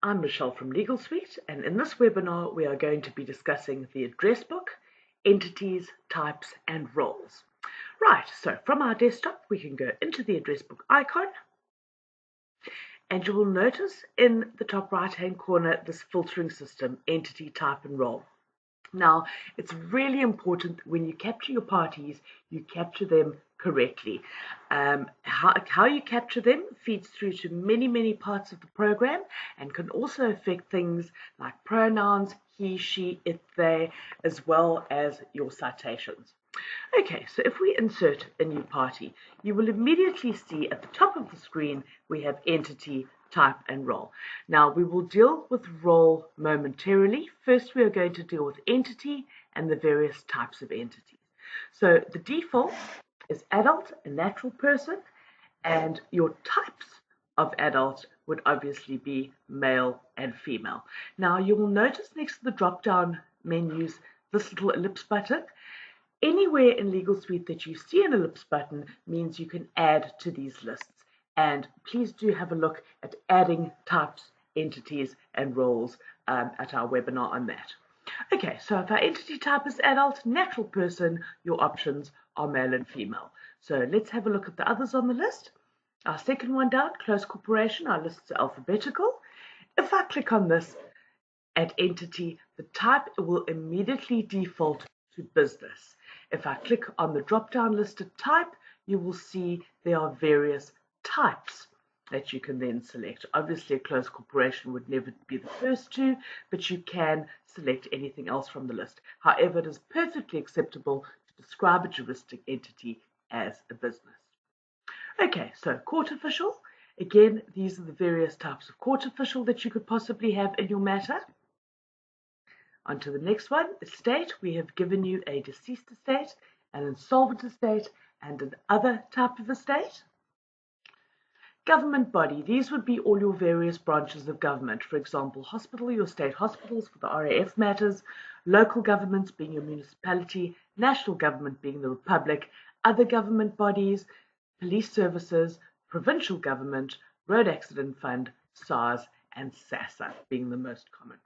I'm Michelle from Legal Suite, and in this webinar we are going to be discussing the address book, entities, types, and roles. Right, so from our desktop we can go into the address book icon, and you will notice in the top right hand corner this filtering system, entity, type, and role. Now, it's really important that when you capture your parties, you capture them correctly. How you capture them feeds through to many parts of the program and can also affect things like pronouns, he, she, it, they, as well as your citations. Okay, so if we insert a new party, you will immediately see at the top of the screen we have entity, type, and role. Now we will deal with role momentarily. First we are going to deal with entity and the various types of entities. So the default is adult, a natural person, and your types of adult would obviously be male and female. Now you will notice next to the drop-down menus this little ellipse button. Anywhere in Legal Suite that you see an ellipse button means you can add to these lists. And please do have a look at adding types, entities, and roles at our webinar on that. Okay, so if our entity type is adult, natural person, your options are male and female. So let's have a look at the others on the list. Our second one down, closed corporation, our lists are alphabetical. If I click on this at entity, the type will immediately default to business. If I click on the drop-down listed type, you will see there are various types that you can then select. Obviously, a closed corporation would never be the first two, but you can select anything else from the list. However, it is perfectly acceptable to describe a juristic entity as a business. Okay, so court official. Again, these are the various types of court official that you could possibly have in your matter. On to the next one, estate. We have given you a deceased estate, an insolvent estate, and an other type of estate. Government body. These would be all your various branches of government. For example, hospital, your state hospitals for the RAF matters, local governments being your municipality, national government being the republic, other government bodies, police services, provincial government, road accident fund, SARS, and SASSA being the most common.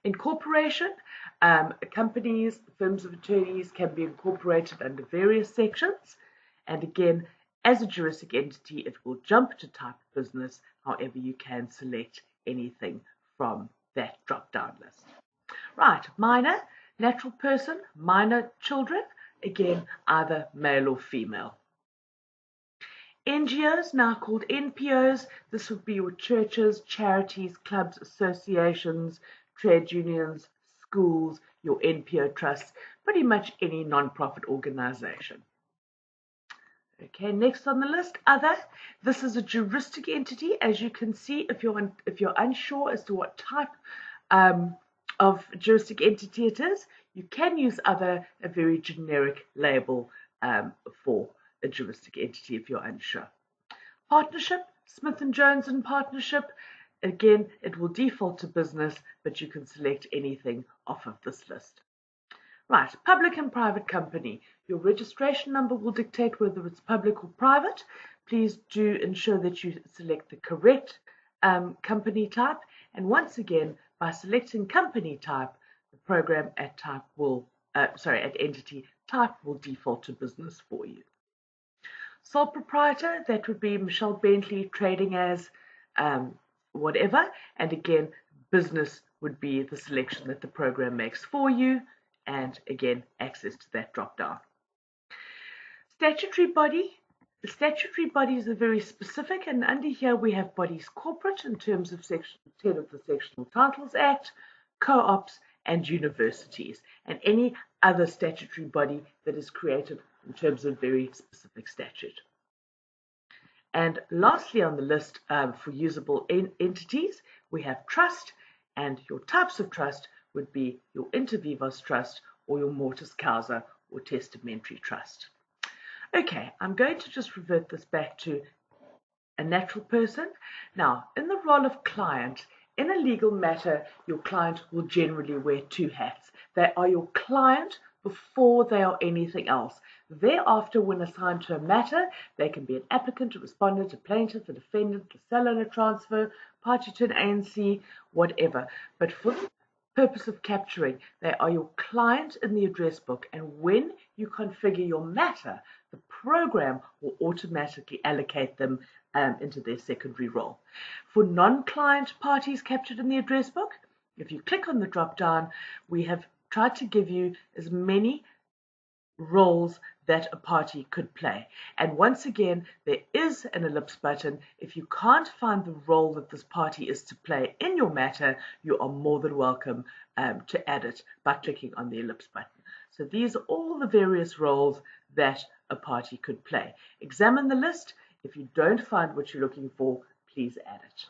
Incorporation, companies, firms of attorneys can be incorporated under various sections, and again, as a juristic entity, it will jump to type of business. However, you can select anything from that drop-down list. Right, minor, natural person, minor children, again, either male or female. NGOs, now called NPOs, this would be your churches, charities, clubs, associations, trade unions, schools, your NPO trusts, pretty much any non-profit organization. Okay, next on the list, other. This is a juristic entity. As you can see, if you're unsure as to what type of juristic entity it is, you can use other, a very generic label for a juristic entity if you're unsure. Partnership, Smith & Jones and Partnership. Again, it will default to business, but you can select anything off of this list. Right, public and private company. Your registration number will dictate whether it's public or private. Please do ensure that you select the correct company type. And once again, by selecting company type, the program at entity type will default to business for you. Sole proprietor, that would be Michelle Bentley trading as whatever, and again, business would be the selection that the program makes for you, and again, access to that drop down. Statutory body. The statutory bodies are very specific, and under here we have bodies corporate in terms of Section 10 of the Sectional Titles Act, co-ops, and universities, and any other statutory body that is created in terms of very specific statute. And lastly on the list for usable entities, we have trust, and your types of trust would be your inter vivos trust or your mortis causa or testamentary trust. Okay, I'm going to just revert this back to a natural person. Now, in the role of client, in a legal matter, your client will generally wear two hats. They are your client before they are anything else. Thereafter, when assigned to a matter, they can be an applicant, a respondent, a plaintiff, a defendant, a seller in a transfer, party to an ANC, whatever. But for the purpose of capturing, they are your client in the address book, and when you configure your matter, the program will automatically allocate them into their secondary role. For non-client parties captured in the address book, if you click on the drop down, we have tried to give you as many roles that a party could play. And once again, there is an ellipse button. If you can't find the role that this party is to play in your matter, you are more than welcome to add it by clicking on the ellipse button. So these are all the various roles that a party could play. Examine the list. If you don't find what you're looking for, please add it.